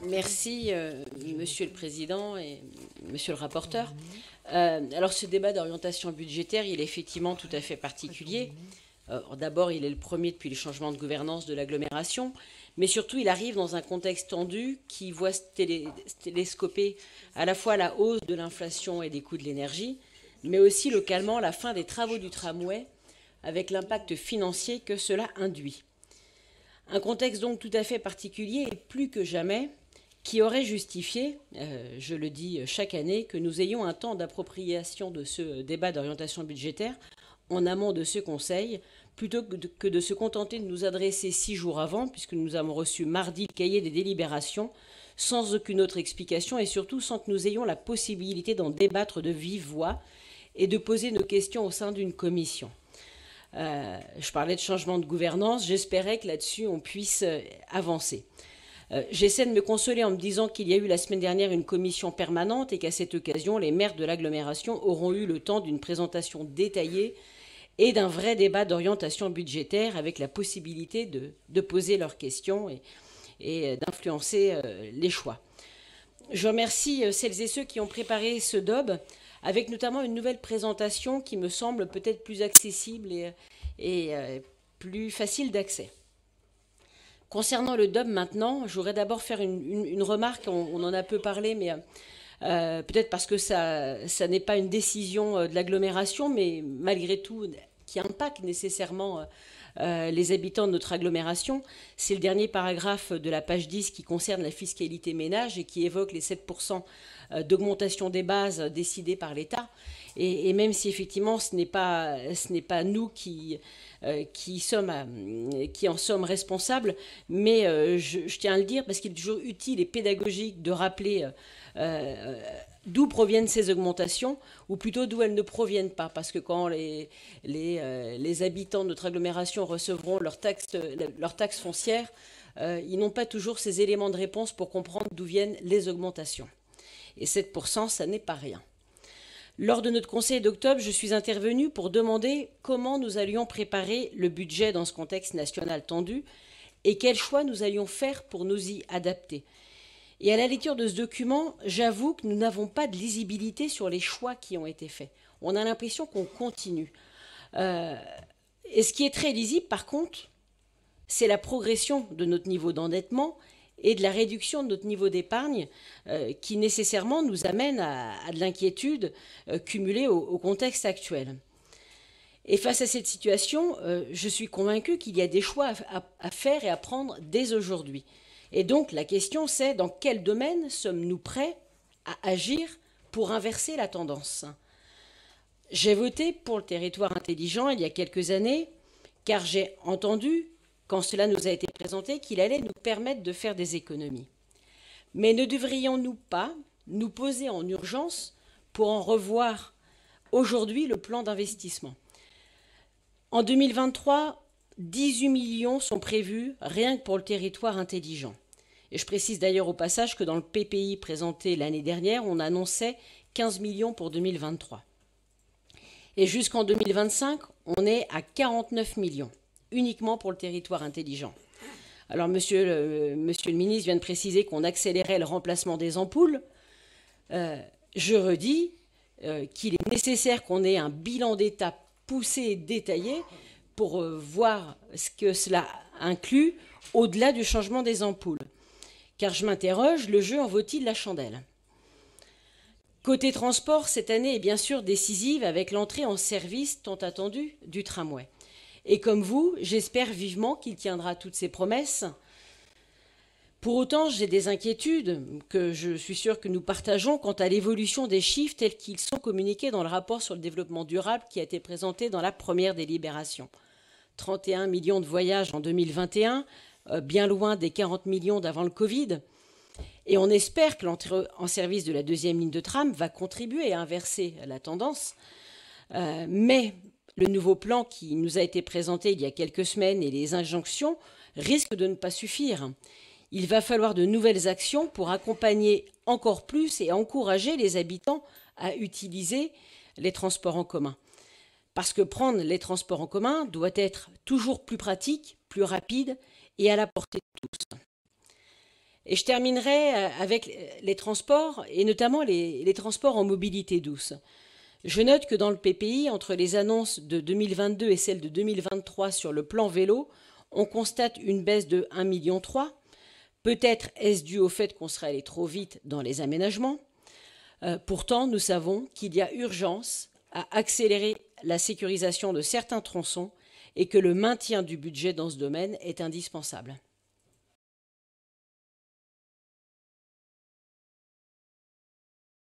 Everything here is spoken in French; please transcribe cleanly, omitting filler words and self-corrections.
Merci, Monsieur le Président et Monsieur le rapporteur. Alors, ce débat d'orientation budgétaire, il est effectivement tout à fait particulier. D'abord, il est le premier depuis le changement de gouvernance de l'agglomération, mais surtout, il arrive dans un contexte tendu qui voit télescoper à la fois la hausse de l'inflation et des coûts de l'énergie, mais aussi localement la fin des travaux du tramway, avec l'impact financier que cela induit. Un contexte donc tout à fait particulier et plus que jamais qui aurait justifié, je le dis chaque année, que nous ayons un temps d'appropriation de ce débat d'orientation budgétaire en amont de ce Conseil, plutôt que de se contenter de nous adresser 6 jours avant, puisque nous avons reçu mardi le cahier des délibérations, sans aucune autre explication et surtout sans que nous ayons la possibilité d'en débattre de vive voix et de poser nos questions au sein d'une commission. Je parlais de changement de gouvernance, j'espérais que là-dessus on puisse avancer. J'essaie de me consoler en me disant qu'il y a eu la semaine dernière une commission permanente et qu'à cette occasion, les maires de l'agglomération auront eu le temps d'une présentation détaillée et d'un vrai débat d'orientation budgétaire avec la possibilité de poser leurs questions et d'influencer les choix. Je remercie celles et ceux qui ont préparé ce DOB, avec notamment une nouvelle présentation qui me semble peut-être plus accessible et plus facile d'accès. Concernant le DOB maintenant, je voudrais d'abord faire une remarque, on en a peu parlé, mais peut-être parce que ça n'est pas une décision de l'agglomération, mais malgré tout, qui impacte nécessairement les habitants de notre agglomération. C'est le dernier paragraphe de la page 10 qui concerne la fiscalité ménage et qui évoque les 7% d'augmentation des bases décidées par l'État. Et même si effectivement ce n'est pas nous qui en sommes responsables, mais je tiens à le dire parce qu'il est toujours utile et pédagogique de rappeler d'où proviennent ces augmentations, ou plutôt d'où elles ne proviennent pas, parce que quand les habitants de notre agglomération recevront leur taxe foncière, ils n'ont pas toujours ces éléments de réponse pour comprendre d'où viennent les augmentations. Et 7%, ça n'est pas rien. Lors de notre conseil d'octobre, je suis intervenue pour demander comment nous allions préparer le budget dans ce contexte national tendu et quels choix nous allions faire pour nous y adapter. Et à la lecture de ce document, j'avoue que nous n'avons pas de lisibilité sur les choix qui ont été faits. On a l'impression qu'on continue. Et ce qui est très lisible, par contre, c'est la progression de notre niveau d'endettement et de la réduction de notre niveau d'épargne qui nécessairement nous amène à de l'inquiétude cumulée au contexte actuel. Et face à cette situation, je suis convaincue qu'il y a des choix à faire et à prendre dès aujourd'hui. Et donc la question c'est dans quel domaine sommes-nous prêts à agir pour inverser la tendance ? J'ai voté pour le territoire intelligent il y a quelques années car j'ai entendu, quand cela nous a été présenté, qu'il allait nous permettre de faire des économies. Mais ne devrions-nous pas nous poser en urgence pour en revoir aujourd'hui le plan d'investissement ? En 2023, 18 millions sont prévus rien que pour le territoire intelligent. Et je précise d'ailleurs au passage que dans le PPI présenté l'année dernière, on annonçait 15 millions pour 2023. Et jusqu'en 2025, on est à 49 millions, uniquement pour le territoire intelligent. Alors monsieur le ministre vient de préciser qu'on accélérait le remplacement des ampoules. Je redis qu'il est nécessaire qu'on ait un bilan d'état poussé et détaillé pour voir ce que cela inclut au-delà du changement des ampoules. Car je m'interroge, le jeu en vaut-il la chandelle ? Côté transport, cette année est bien sûr décisive avec l'entrée en service tant attendue du tramway. Et comme vous, j'espère vivement qu'il tiendra toutes ses promesses. Pour autant, j'ai des inquiétudes que je suis sûre que nous partageons quant à l'évolution des chiffres tels qu'ils sont communiqués dans le rapport sur le développement durable qui a été présenté dans la première délibération. 31 millions de voyages en 2021, bien loin des 40 millions d'avant le Covid. Et on espère que l'entrée en service de la deuxième ligne de tram va contribuer à inverser la tendance. Mais le nouveau plan qui nous a été présenté il y a quelques semaines et les injonctions risquent de ne pas suffire. Il va falloir de nouvelles actions pour accompagner encore plus et encourager les habitants à utiliser les transports en commun. Parce que prendre les transports en commun doit être toujours plus pratique, plus rapide et à la portée de tous. Et je terminerai avec les transports, et notamment les transports en mobilité douce. Je note que dans le PPI, entre les annonces de 2022 et celles de 2023 sur le plan vélo, on constate une baisse de 1,3 million. Peut-être est-ce dû au fait qu'on serait allé trop vite dans les aménagements. Pourtant, nous savons qu'il y a urgence à accélérer la sécurisation de certains tronçons et que le maintien du budget dans ce domaine est indispensable.